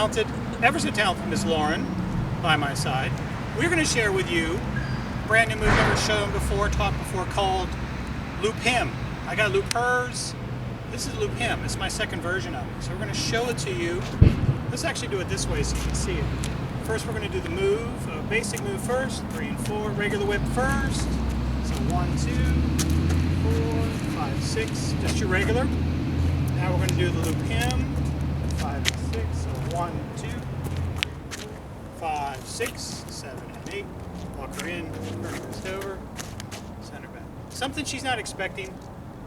talented, ever so talented Miss Lauren by my side. We're going to share with you a brand new move never shown before, taught before, called Loop Him. I got loop hers. This is loop him. It's my second version of it. So we're going to show it to you. Let's actually do it this way so you can see it. First, we're going to do the move, basic move first, 3 and 4, regular whip first. So 1, 2, 4, 5, 6, just your regular. Now we're going to do the loop him, 5 and 6. So 1, 2, 3, 4, 5, 6, 7 and 8. Walk her in, turn her wrist over, send her back. Something she's not expecting,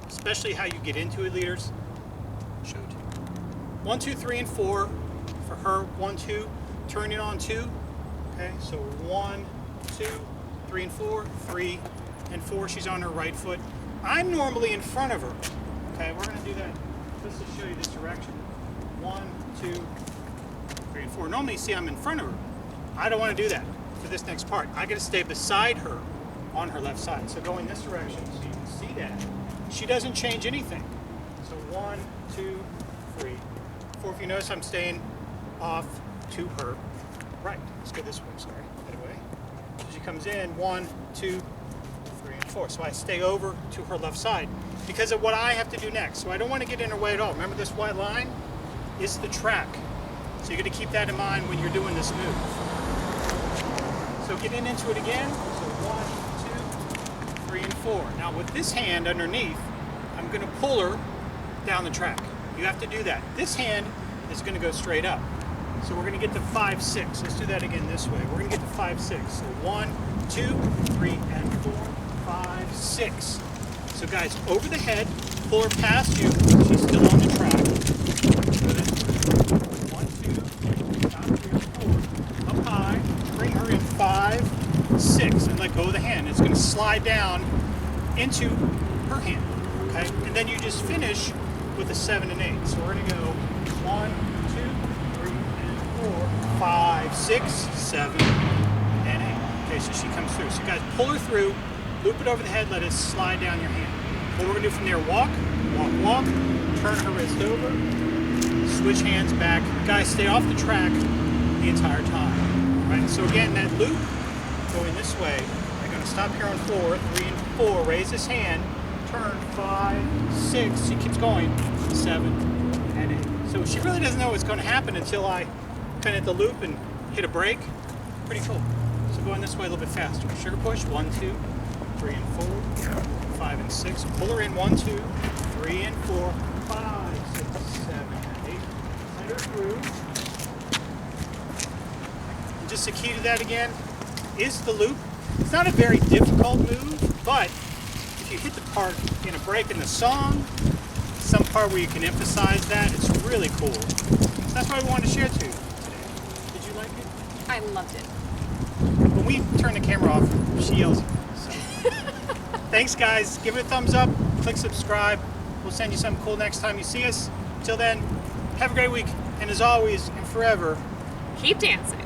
especially how you get into it, leaders. Show it to you. 1, 2, 3, and 4 for her. 1, 2, turn it on 2. Okay, so 1, 2, 3, and 4, 3 and 4. She's on her right foot. I'm normally in front of her. Okay, we're going to do that. Let's just show you this direction. 1, 2, 3, and 4. Normally, you see, I'm in front of her. I don't want to do that for this next part. I got to stay beside her on her left side. So go in this direction so you can see that. She doesn't change anything. So 1, 2, 3, 4. If you notice, I'm staying off to her right. Let's go this way. Sorry, that way. So she comes in 1, 2, 3, and 4. So I stay over to her left side because of what I have to do next. So I don't want to get in her way at all. Remember, this white line is the track. So you're going to keep that in mind when you're doing this move. So getting into it again. So 1, 2, 3, and 4. Now with this hand underneath, I'm going to pull her down the track. You have to do that. This hand is going to go straight up. So we're going to get to 5, 6. Let's do that again this way. We're going to get to 5, 6. So 1, 2, 3, and 4, 5, 6. So guys, over the head, pull her past you. She's still on the track. 1, 2, down 3 or 4, up high. Bring her in 5, 6, and let go of the hand. It's going to slide down into her hand. Okay, and then you just finish with a 7 and 8. So we're going to go 1, 2, 3, and 4, 5, 6, 7, and 8. Okay, so she comes through. So guys, pull her through, loop it over the head, let it slide down your hand. What we're going to do from there, walk, walk, walk, turn her wrist over, switch hands back. Guys, stay off the track the entire time. All right, so again, that loop, going this way, I'm going to stop here on 4, 3, and 4, raise this hand, turn 5, 6, she keeps going, 7, and 8. So she really doesn't know what's going to happen until I kind of hit the loop and hit a break. Pretty cool. So going this way a little bit faster. Sugar push, 1, 2, 3, and 4, 5, and 6. Pull her in, 1, 2, 3, and 4, 5, 6, 7, and 8. Send her through. And just the key to that again is the loop. It's not a very difficult move, but if you hit the part in a break in the song, some part where you can emphasize that, it's really cool. So that's why we wanted to share it to you today. Did you like it? I loved it. When we turn the camera off, she yells. So. Thanks, guys. Give it a thumbs up. Click subscribe. We'll send you something cool next time you see us. Till then, have a great week. And as always, and forever, Keep dancing.